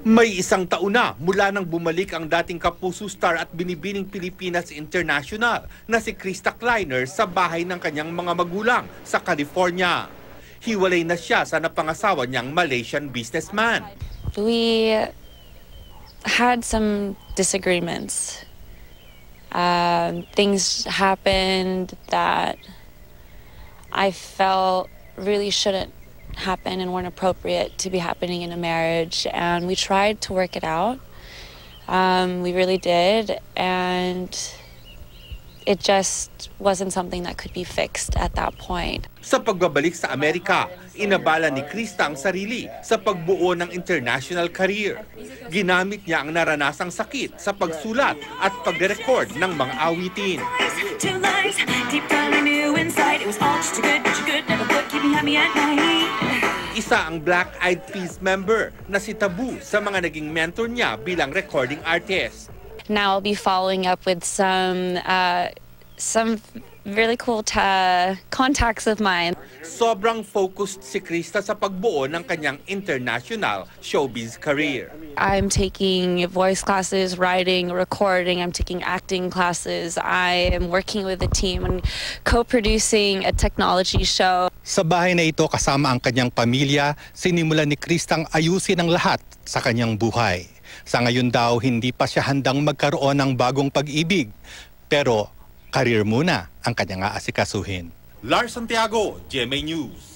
May isang taon na mula nang bumalik ang dating Kapuso star at binibining Pilipinas International na si Krista Kleiner sa bahay ng kanyang mga magulang sa California. Hiwalay na siya sa napangasawa niyang Malaysian businessman. We had some disagreements. Things happened that I felt really shouldn't happen and weren't appropriate to be happening in a marriage, and we tried to work it out. We really did, and it just wasn't something that could be fixed at that point. Sa pagbabalik sa Amerika, inabala ni Krista ang sarili sa pagbuo ng international career. Ginamit niya ang naranasang sakit sa pagsulat at pag-record ng mga awitin. Isa ang Black Eyed Peas member na si Tabu sa mga naging mentor niya bilang recording artist. Now I'll be following up with some really cool contacts of mine. Sobrang focused si Krista sa pagbuo ng kanyang international showbiz career. I'm taking voice classes, writing, recording. I'm taking acting classes. I am working with a team and co-producing a technology show. Sa bahay na ito kasama ang kanyang pamilya, sinimulan ni Kristang ayusin ang lahat sa kanyang buhay. Sa ngayon daw, hindi pa siya handang magkaroon ng bagong pag-ibig. Pero, career muna ang kanyang aasikasuhin. Lars Santiago, GMA News.